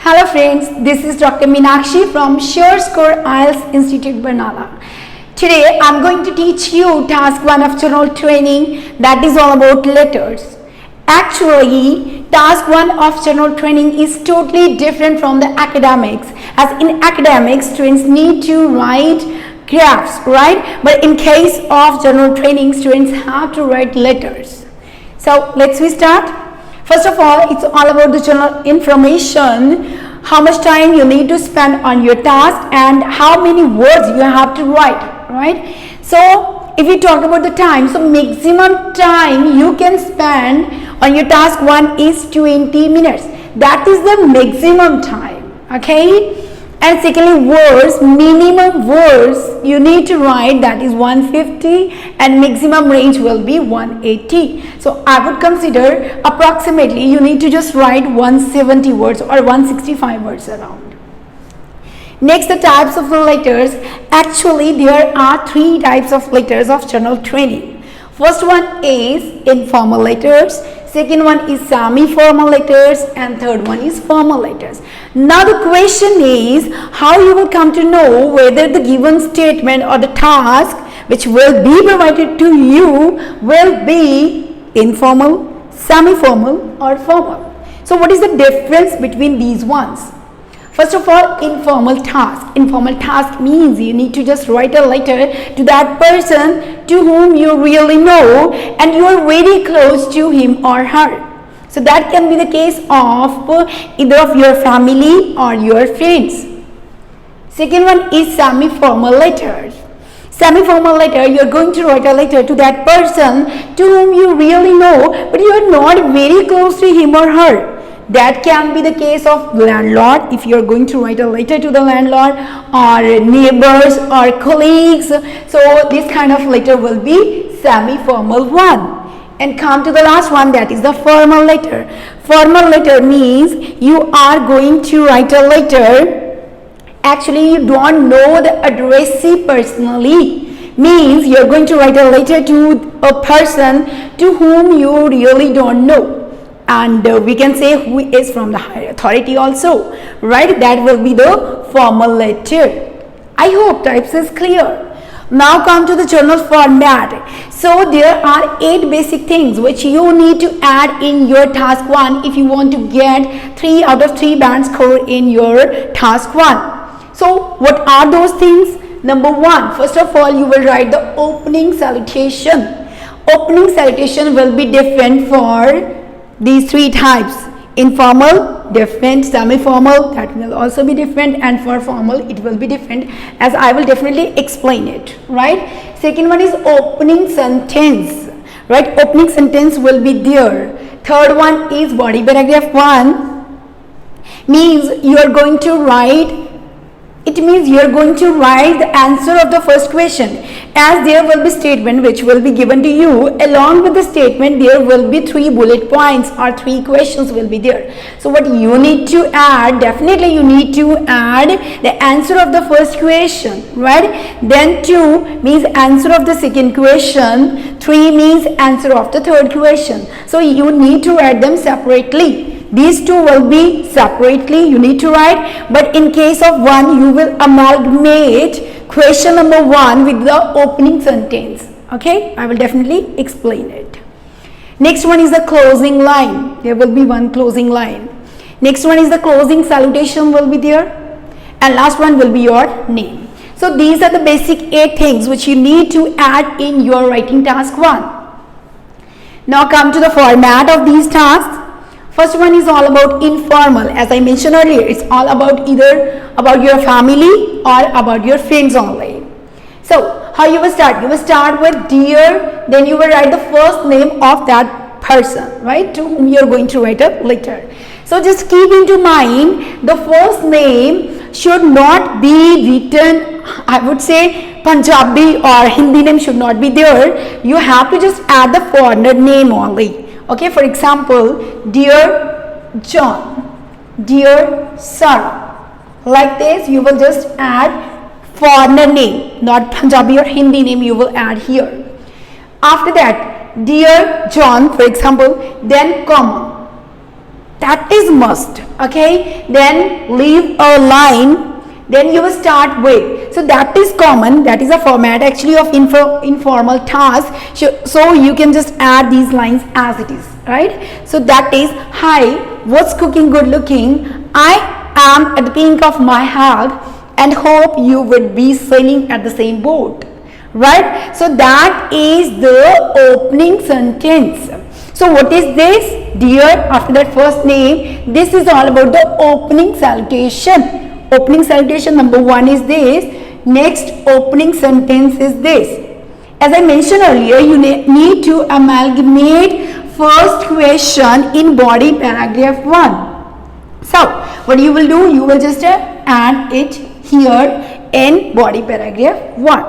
Hello friends, this is Dr. Meenakshi from SureScore IELTS Institute, Barnala. Today I am going to teach you task 1 of general training, that is all about letters. Actually, task 1 of general training is totally different from the academics, as in academics students need to write graphs, right? But in case of general training, students have to write letters. So let's start. First of all, it's all about the general information, how much time you need to spend on your task and how many words you have to write, right? So if we talk about the time, so maximum time you can spend on your task 1 is 20 minutes. That is the maximum time, okay? And secondly, words, minimum words you need to write, that is 150, and maximum range will be 180. So I would consider approximately you need to just write 170 words or 165 words around. Next, the types of the letters. Actually, there are 3 types of letters of general training. First one is informal letters, second one is semi-formal letters, and third one is formal letters. Now the question is how you will come to know whether the given statement or the task which will be provided to you will be informal, semi-formal or formal. So what is the difference between these ones? First of all, informal task. Informal task means you need to just write a letter to that person to whom you really know and you are very close to him or her. So that can be the case of either of your family or your friends. Second one is semi-formal letters. Semi-formal letter, you are going to write a letter to that person to whom you really know but you are not very close to him or her. That can be the case of landlord, if you are going to write a letter to the landlord, or neighbors or colleagues. So this kind of letter will be semi-formal one. And come to the last one, that is the formal letter. Formal letter means you are going to write a letter. Actually, you don't know the addressee personally. Means you are going to write a letter to a person to whom you really don't know. And we can say who is from the higher authority also, right? That will be the formal letter. I hope types is clear. Now come to the journal format. So there are 8 basic things which you need to add in your task 1 if you want to get 3 out of 3 band score in your task 1. So what are those things? Number 1, first of all, you will write the opening salutation. Opening salutation will be different for these 3 types. Informal, different, semi-formal, that will also be different, and for formal it will be different, as I will definitely explain it, right? Second one is opening sentence, right? Opening sentence will be there. Third one is body paragraph 1, means you are going to write, it means you are going to write the answer of the first question, as there will be statement which will be given to you. Along with the statement there will be 3 bullet points or 3 questions will be there. So what you need to add, definitely you need to add the answer of the first question, right? Then 2 means answer of the second question, 3 means answer of the third question. So you need to write them separately. These 2 will be separately you need to write, but in case of 1 you will amalgamate question number 1 with the opening sentence. Okay, I will definitely explain it. Next one is the closing line. There will be 1 closing line. Next one is the closing salutation will be there, and last one will be your name. So these are the basic 8 things which you need to add in your writing task 1. Now come to the format of these tasks. First one is all about informal. As I mentioned earlier, it's all about either about your family or about your friends only. So how you will start? You will start with dear, then you will write the first name of that person, right, to whom you are going to write a letter. So just keep into mind the first name should not be written, I would say Punjabi or Hindi name should not be there. You have to just add the foreigner name only. Okay, for example, dear John, dear Sarah, like this you will just add foreigner name, not Punjabi or Hindi name you will add here. After that, dear John, for example, then comma, that is must. Okay, then leave a line, then you will start with. So that is common, that is a format actually of informal task. So you can just add these lines as it is, right? So that is, hi, what's cooking good looking? I am at the peak of my health and hope you would be sailing at the same boat, right? So that is the opening sentence. So what is this? Dear, after that first name, this is all about the opening salutation. Opening salutation number 1 is this. Next opening sentence is this. As I mentioned earlier, you need to amalgamate first question in body paragraph 1. So what you will do, you will just add it here in body paragraph 1.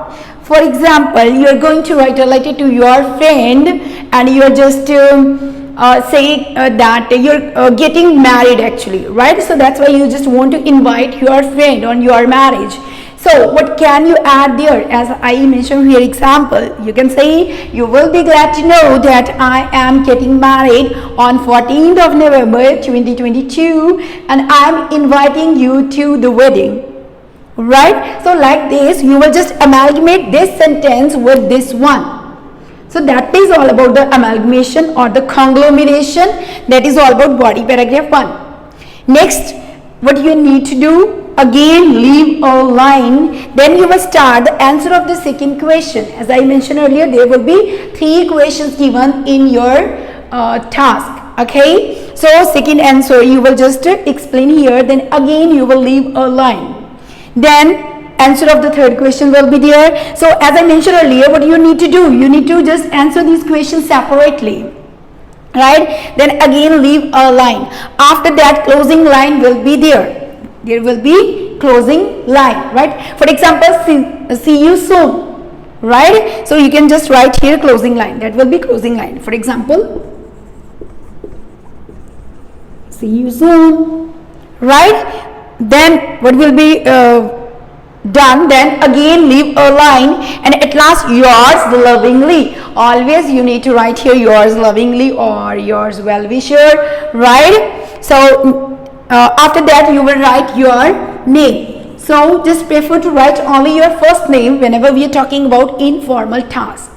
For example, you are going to write a letter to your friend and you are just saying that you're getting married actually, right? So that's why you just want to invite your friend on your marriage. So what can you add there? As I mentioned here example, you can say, you will be glad to know that I am getting married on 14th of November 2022 and I am inviting you to the wedding. Right? So like this, you will just amalgamate this sentence with this one. So that is all about the amalgamation or the conglomeration. That is all about body paragraph 1. Next, what you need to do, again leave a line, then you will start the answer of the second question. As I mentioned earlier, there will be 3 questions given in your task. Okay, so second answer you will just explain here, then again you will leave a line. Then answer of the third question will be there. So as I mentioned earlier, what you need to do, you need to just answer these questions separately, right? Then again leave a line. After that, closing line will be there. There will be closing line, right? For example, see you soon, right? So you can just write here closing line. That will be closing line. For example, see you soon, right? Then what will be done? Then again leave a line, and at last, yours lovingly. Always you need to write here yours lovingly or yours well-wisher, right? So after that you will write your name. So just prefer to write only your first name whenever we are talking about informal task,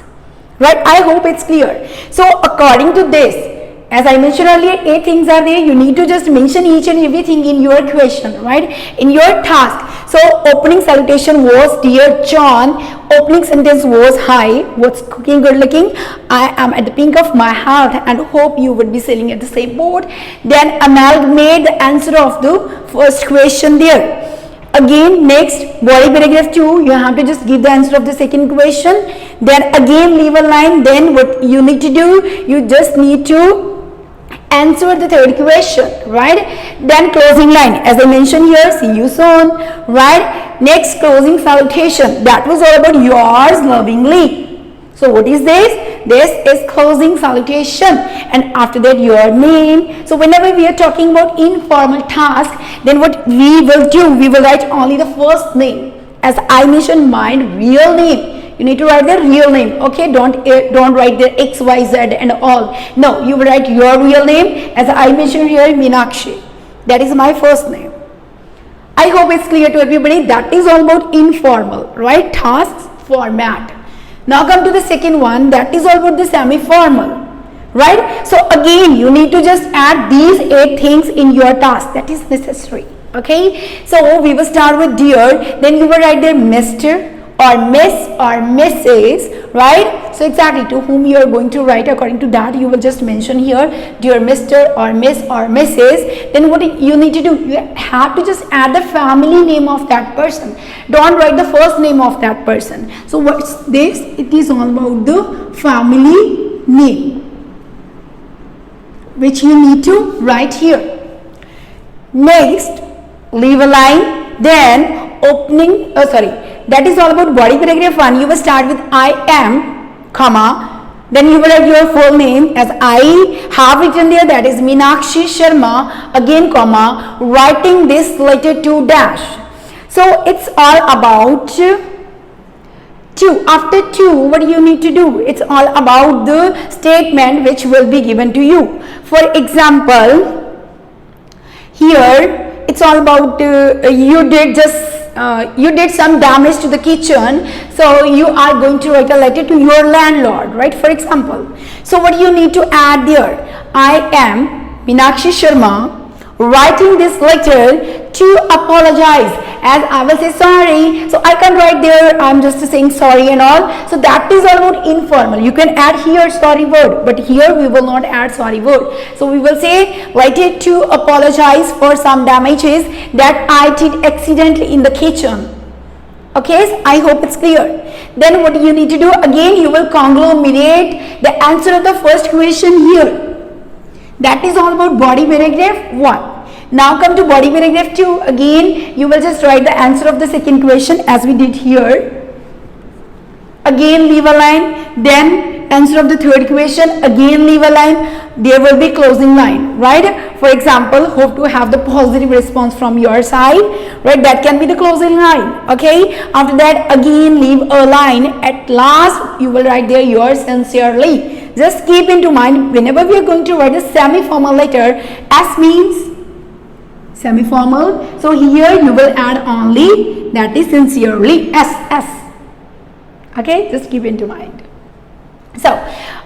right? I hope it's clear. So according to this, as I mentioned earlier, 8 things are there. You need to just mention each and everything in your question, right? In your task. So opening salutation was, dear John. Opening sentence was, hi, what's cooking good looking? I am at the peak of my health and hope you would be sailing at the same boat. Then amalgamate the answer of the first question there. Again, next body paragraph 2, you have to just give the answer of the second question. Then again leave a line. Then what you need to do, you just need to answer the third question, right? Then closing line, as I mentioned here, see you soon, right? Next, closing salutation, that was all about yours lovingly. So what is this? This is closing salutation, and after that your name. So whenever we are talking about informal task, then what we will do, we will write only the first name. As I mentioned, my real name. You need to write the real name, okay? Don't write the XYZ and all. No, you will write your real name. As I mentioned here, Meenakshi. That is my first name. I hope it's clear to everybody. That is all about informal, right? Tasks format. Now come to the second one. That is all about the semi-formal, right? So again, you need to just add these 8 things in your task. That is necessary, okay? So we will start with dear. Then you will write there Mr. or Miss or Mrs., right? So exactly to whom you are going to write, according to that you will just mention here dear Mr. or Miss or Mrs. Then what you need to do, you have to just add the family name of that person. Don't write the first name of that person. So what's this? It is all about the family name, which you need to write here. Next, leave a line. Then opening, that is all about body paragraph 1. You will start with I am, comma, then you will write your full name as I have written there, that is Meenakshi Sharma, again comma, writing this letter to dash. So it's all about 2. After 2, what you need to do? It's all about the statement which will be given to you. For example, here it's all about you did some damage to the kitchen, so you are going to write a letter to your landlord, right? For example, so what you need to add there, I am Meenakshi Sharma writing this letter to apologize, as I will say sorry, so I can write there I'm just saying sorry and all. So that is all about informal. You can add here sorry word, but here we will not add sorry word. So we will say write it to apologize for some damages that I did accidentally in the kitchen. Okay, so I hope it's clear. Then what you need to do, again you will conglomerate the answer of the first question here. That is all about body paragraph 1. Now come to body paragraph 2. Again you will just write the answer of the second question as we did here. Again leave a line, then answer of the third question, again leave a line, there will be closing line, right? For example, hope to have the positive response from your side, right? That can be the closing line. Okay, after that again leave a line, at last you will write there yours sincerely. Just keep into mind, whenever we are going to write a semi-formal letter, S means semi-formal, so here you will add only that is sincerely, S. Okay, just keep into mind. So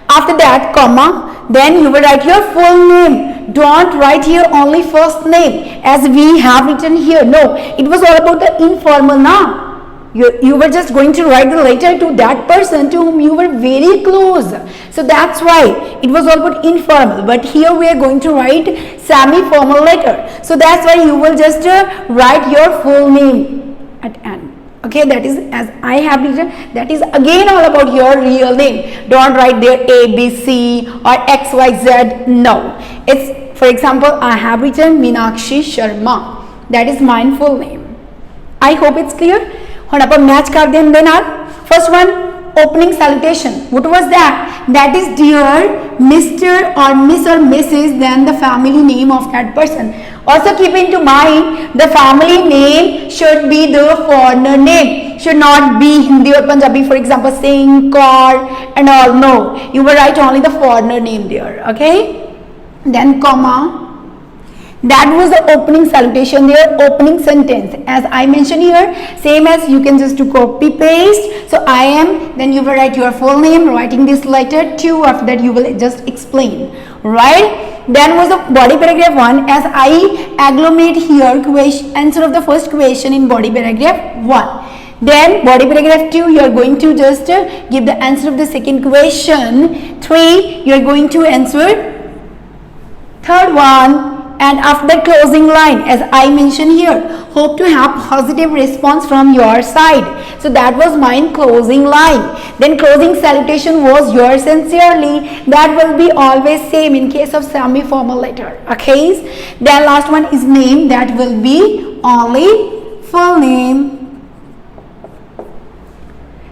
after that comma, then you will write your full name. Don't write here only first name as we have written here. No, it was all about the informal now. You were just going to write the letter to that person to whom you were very close. So that's why it was all about informal. But here we are going to write semi-formal letter. So that's why you will just write your full name at end. Okay, that is as I have written, that is again all about your real name. Don't write there A, B, C or X, Y, Z. No. It's, for example, I have written Meenakshi Sharma. That is my full name. I hope it's clear. Match kar den denar. First one, opening salutation. What was that? That is dear Mr. or Miss or Mrs. then the family name of that person. Also keep into mind, the family name should be the foreigner name. Should not be Hindi or Punjabi, for example, Singh, Kaur and all. No, you will write only the foreigner name there. Okay. Then comma. That was the opening salutation there, opening sentence. As I mentioned here, same as you can just do copy paste. So I am, then you will write your full name, writing this letter to, after that you will just explain, right? Then was the body paragraph 1, as I agglomerate here question, answer of the first question in body paragraph 1. Then body paragraph 2, you are going to just give the answer of the second question. 3, you are going to answer third one. And after the closing line, as I mentioned here, hope to have positive response from your side. So that was my closing line. Then closing salutation was yours sincerely. That will be always same in case of semi-formal letter. Okay. Then last one is name. That will be only full name.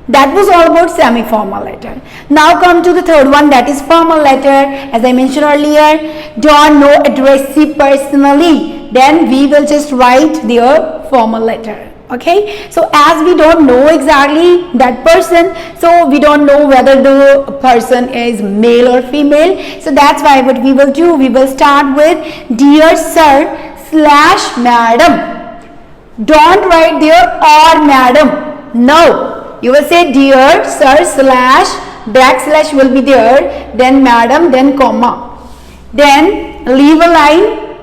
That was all about semi-formal letter. Now come to the third one, that is formal letter. As I mentioned earlier, don't know address personally. Then we will just write their formal letter. Okay. So as we don't know exactly that person, so we don't know whether the person is male or female. So that's why what we will do, we will start with dear sir / madam. Don't write there or madam. No. You will say dear sir / backslash will be there, then madam, then comma. Then leave a line.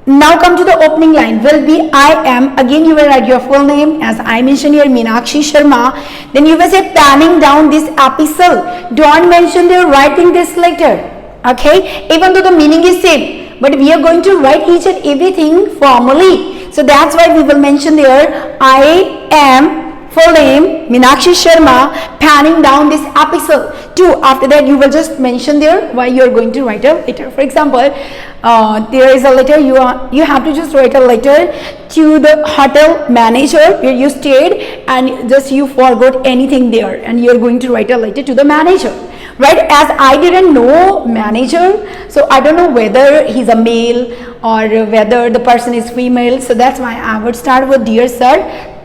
Now come to the opening line, will be I am. Again you will write your full name, as I mentioned here, Meenakshi Sharma. Then you will say panning down this epistle. Don't mention there writing this letter. Okay, even though the meaning is same, but we are going to write each and everything formally. So that's why we will mention there I am. Full name Meenakshi Sharma, panning down this epistle. 2. After that you will just mention there why you are going to write a letter. For example, there is a letter, you have to just write a letter to the hotel manager where you stayed and just you forgot anything there and you are going to write a letter to the manager. Right, as I didn't know manager, so I don't know whether he's a male or whether the person is female. So that's why I would start with dear sir /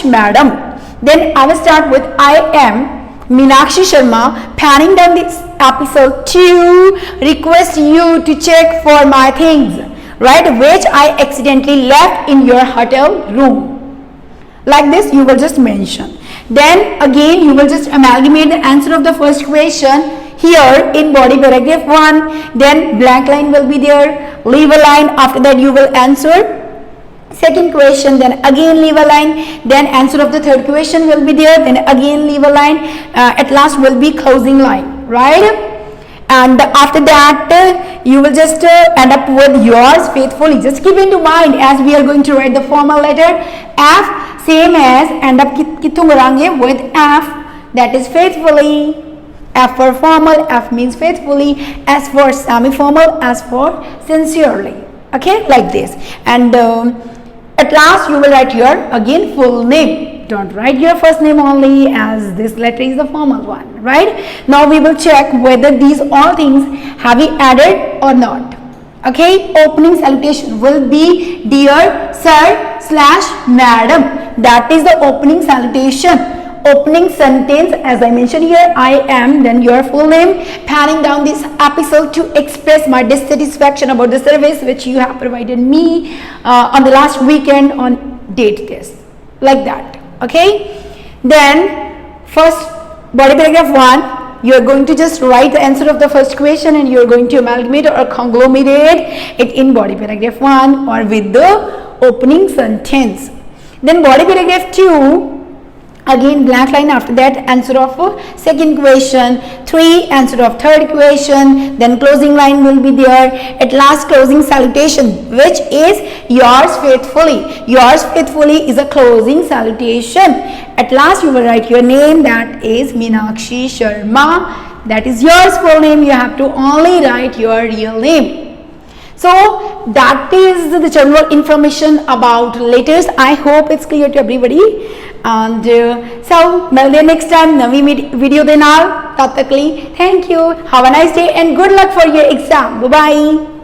madam. Then I will start with I am Meenakshi Sharma, panning down this episode to request you to check for my things. right, which I accidentally left in your hotel room. Like this you will just mention. Then again you will just amalgamate the answer of the first question here in body paragraph 1. Then blank line will be there, leave a line, after that you will answer second question, then again leave a line, then answer of the third question will be there, then again leave a line, at last will be closing line, right? And after that you will just end up with yours faithfully. Just keep into mind, as we are going to write the formal letter F, same as end up kittung range with F, that is faithfully. F for formal, F means faithfully, S for semi-formal, S for sincerely. Okay, like this. And at last you will write your again full name. Don't write your first name only, as this letter is the formal one, right? Now we will check whether these all things have been added or not. Okay, opening salutation will be dear sir / madam. That is the opening salutation. Opening sentence, as I mentioned here, I am, then your full name. Panning down this episode to express my dissatisfaction about the service which you have provided me on the last weekend on date this, like that. Okay, then first body paragraph 1, you are going to just write the answer of the first question and you are going to amalgamate or conglomerate it in body paragraph 1 or with the opening sentence. Then body paragraph 2, again blank line, after that answer of second question, 3 answer of third question, then closing line will be there, at last closing salutation which is yours faithfully. Yours faithfully is a closing salutation. At last you will write your name, that is Meenakshi Sharma, that is yours full name. You have to only write your real name. So that is the general information about letters. I hope it's clear to everybody. And so मिलते हैं next time नवी video दे नाल. तब तक के लिए thank you, have a nice day and good luck for your exam. Bye bye.